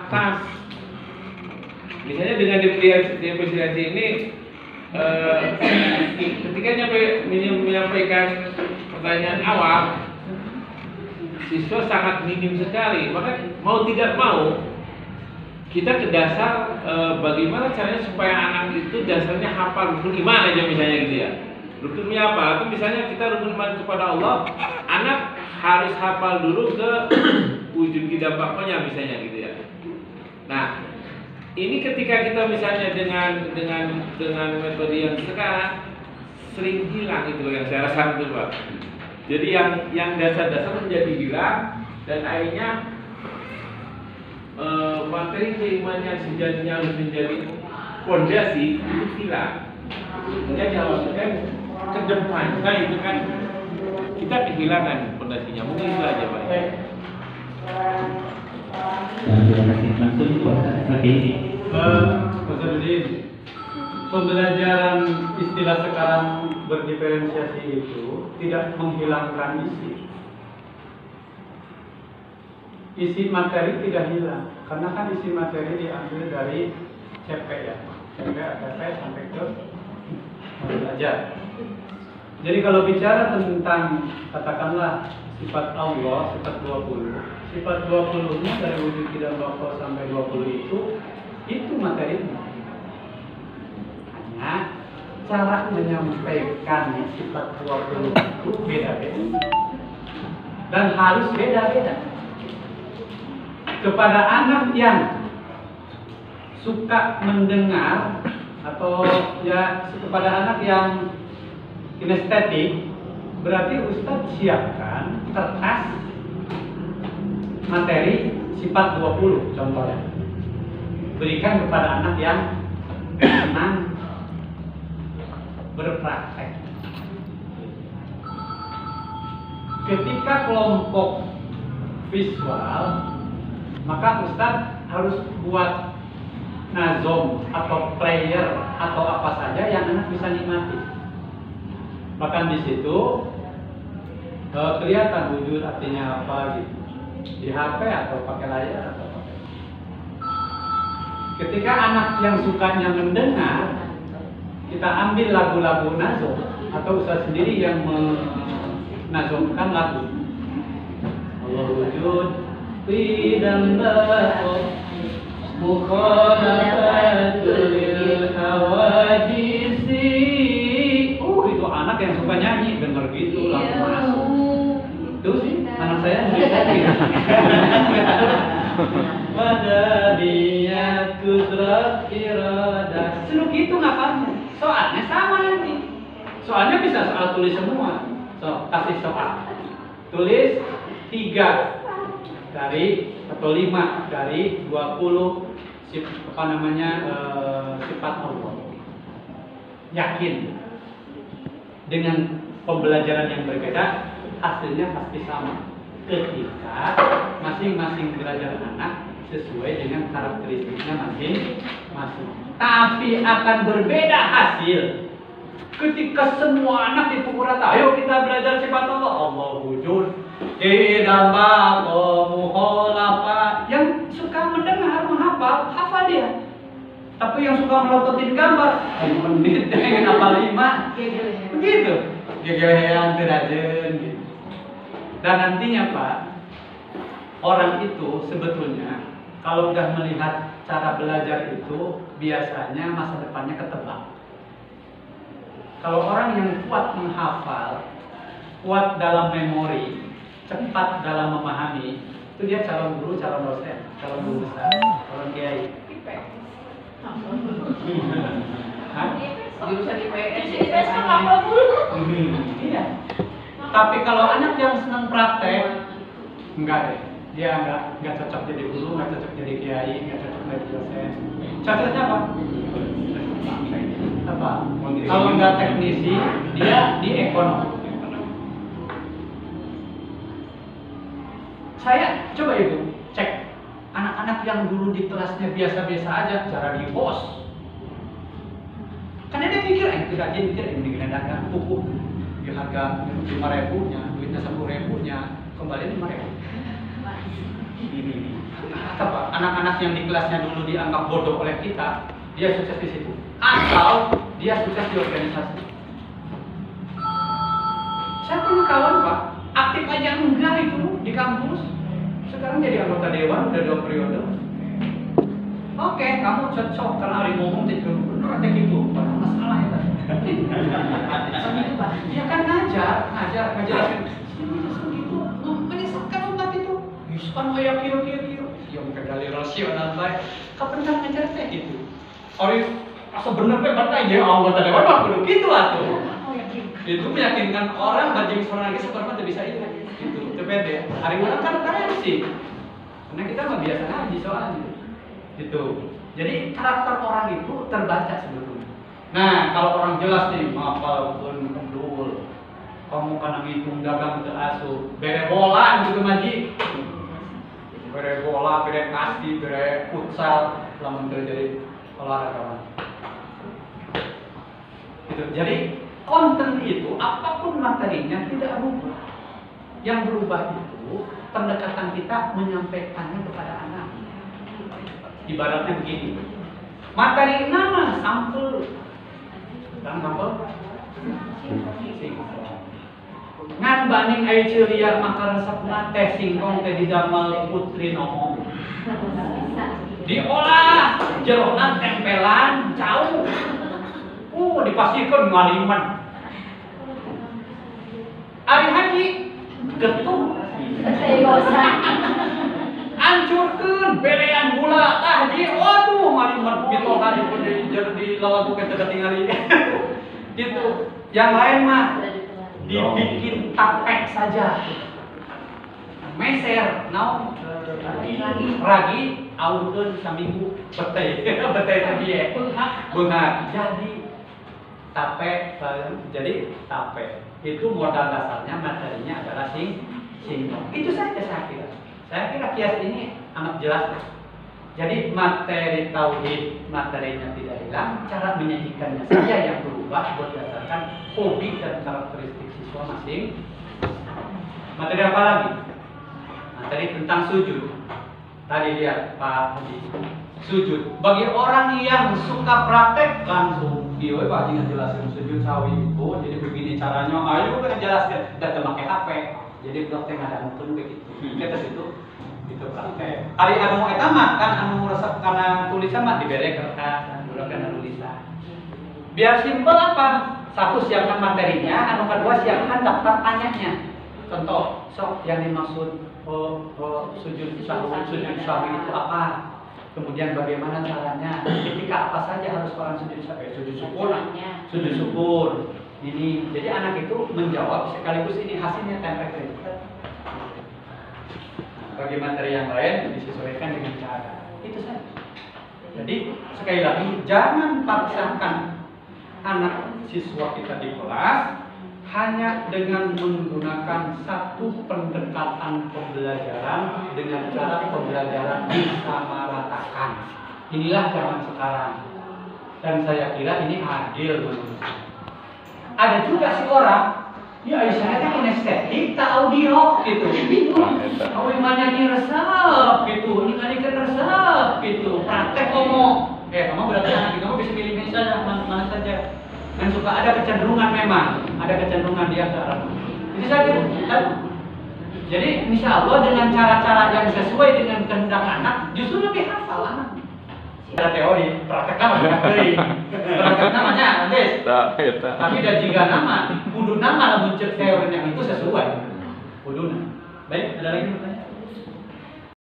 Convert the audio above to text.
atas. Misalnya dengan diberi esensi ini, ketika menyampaikan pertanyaan awal, siswa sangat minim sekali. Maka mau tidak mau kita ke dasar bagaimana caranya supaya anak itu dasarnya hafal rukun iman aja misalnya gitu ya. Rukunnya apa? Atau misalnya kita rukun iman kepada Allah, anak harus hafal dulu ke wujud kita bapaknya misalnya gitu ya. Nah, ini ketika kita misalnya dengan metode yang sekarang sering hilang itu yang saya rasa itu Pak. Jadi yang dasar-dasar menjadi hilang dan akhirnya materi keimanan sejatinya harus menjadi fondasi itu hilang. Jadi jawabannya ke depan itu kan kita kehilangan fondasinya. Mungkin itu aja Pak. Terima kasih. Langsung seperti ini. Mas Abidin, pembelajaran istilah sekarang berdiferensiasi itu tidak menghilangkan isi materi tidak hilang, karena kan isi materi diambil dari CP ya, CP sampai ke belajar. Jadi kalau bicara tentang katakanlah sifat Allah, sifat 20, sifat 20-nya dari wujud tidak bakal sampai 20 itu materinya. Hanya cara menyampaikan sifat 20 itu beda-beda dan harus beda-beda. Kepada anak yang suka mendengar atau ya kepada anak yang kinestetik, berarti Ustadz siapkan kertas materi sifat 20 contohnya. Berikan kepada anak yang senang berpraktek. Ketika kelompok visual, maka Ustadz harus buat nazom atau player atau apa saja yang anak bisa nikmati. Bahkan di situ kelihatan wujud artinya apa gitu, di HP atau pakai layar atau pakai. Ketika anak yang sukanya mendengar, kita ambil lagu-lagu nazom atau Ustadz sendiri yang menazomkan lagu. Allah wujud dan mukhalafatul hawadisi. Itu anak yang suka nyanyi, denger gitu langsung masuk. Itu sih anak saya Wadadiyat kudrat iradah. Seru gitu ngapalnya. Soalnya sama nanti. Soalnya bisa soal tulis semua. So, kasih soal. Tulis 3 dari atau 5 dari 20 sifat Allah. Yakin dengan pembelajaran yang berbeda hasilnya pasti sama ketika masing-masing belajar anak sesuai dengan karakteristiknya masing-masing. Tapi akan berbeda hasil ketika semua anak dipukul rata. Ayo kita belajar sifat Allah. Allah wujud, tidak mukhalafah. Yang suka mendengar menghafal, hafal dia. Tapi yang suka melototin gambar, menit dengan hafal 5. Begitu. Gegean terajen gitu. Dan nantinya Pak, orang itu sebetulnya kalau sudah melihat cara belajar itu biasanya masa depannya ketebak. Kalau orang yang kuat menghafal, kuat dalam memori, cepat dalam memahami, itu dia calon guru, calon dosen, calon guru besar, calon kiai. Jurusan IPS, Iya. Tapi kalau anak yang senang praktek, enggak deh. Dia enggak cocok jadi guru, enggak cocok jadi kiai, enggak cocok jadi dosen. Cocoknya apa? Apa? Kalau enggak teknisi, dia di ekonomi. Saya coba itu cek anak-anak yang dulu di kelasnya biasa-biasa aja, cara di bos. Karena dia mikir, tidak aja mikir ini dengan dagang pupuk di harga 5.000-nya, duitnya 10.000-nya, kembali 5.000. Apa? Anak-anak yang di kelasnya dulu dianggap bodoh oleh kita, dia sukses di situ. Atau dia sukses di organisasi. Saya punya kawan Pak, aktif aja enggak itu di kampus. Sekarang jadi anggota dewan udah 2 periode. Oke, kamu cocok karena hari ngomong jadi gubernur atau gitu. Padahal masalah ya tadi. Dia kan ngajarasin. Gitu. Menyesatkan umat itu. Yuspan kayak kira-kira. Yang kendali rasional baik. Kapan kan ngajar kayak gitu? Orang asa bener pebat aja anggota dewan mah kudu gitu atuh. Itu meyakinkan orang bajing seorang lagi sebenarnya tidak bisa itu. Gitu. Itu pede. Hari mana kan sih. Karena kita mah biasa ngaji soalnya. Gitu. Jadi karakter orang itu terbaca sebetulnya. Nah, kalau orang jelas nih, mapal pun kendul. Kamu karena ngitung dagang ke asuh, bere bola gitu maji. Bere bola, bere kasti, bere futsal, lamun jadi olahragawan. Gitu. Jadi konten itu apapun materinya tidak berubah. Yang berubah itu pendekatan kita menyampaikannya kepada anak. Ibaratnya begini, materi nama sampel, dan sampel, ngan banding air ceria maka resepna teh singkong teh didamel putri nomo, diolah jerona tempelan jauh, dipastikan ngaliman, hari haji getuk. Hancurkan belean gula haji, waduh malimat gitu hari pun di lawan bukan tertinggali gitu. Yang lain mah dibikin tapek saja, meser, ragi, aurkeun saminggu beteh tadi ya, beunghak jadi tapek, jadi tapek itu modal dasarnya materinya adalah singkong. Itu saja saya kira. Saya kira kias ini amat jelas. Jadi materi tauhid, materinya tidak hilang, cara menyajikannya saja yang berubah berdasarkan hobi dan karakteristik siswa masing. Materi apa lagi? Materi tentang sujud. Tadi lihat Pak Haji, sujud. Bagi orang yang suka praktek langsung, iya Pak Haji ngejelasin sujud sawi itu. Jadi begini caranya, ayo kita jelaskan. Kita pakai HP. Jadi blog teh ngadangkeun begitu. Kita itu praktek. Hari anu eta mah kan anu resep kana tulisan mah dibere kertas, dulu kana tulisan. Biar simpel apa? Satu siapkan materinya, anu kedua siapkan daftar tanyanya. Contoh, sok yang dimaksud sujud sahwi itu apa? Kemudian bagaimana caranya? Ketika apa saja harus orang sujud sahwi? Sujud syukur. Ini jadi anak itu menjawab sekaligus ini hasilnya template kredit. Bagi materi yang lain disesuaikan dengan cara. Itu saja. Jadi sekali lagi jangan paksakan anak siswa kita di kelas hanya dengan menggunakan satu pendekatan pembelajaran dengan cara pembelajaran disamaratakan. Inilah zaman sekarang. Dan saya kira ini adil menurut saya. Ada juga si orang, ya saya kan kinestetik, tak audio gitu. Kau imannya ini resep gitu, ini kan resep gitu. Praktek ngomong, kamu berarti anak kamu bisa milih saja mana saja. Dan suka ada kecenderungan memang, ada kecenderungan dia ke arah. Jadi saya kira, jadi insya Allah dengan cara-cara yang sesuai dengan kehendak anak, justru lebih hafal anak. Ada teori, praktek nama, praktek namanya, Andes. Tapi dan jika nama, kudu nama lah muncul teorinya itu sesuai. Kudu. Baik, ada lagi pertanyaan?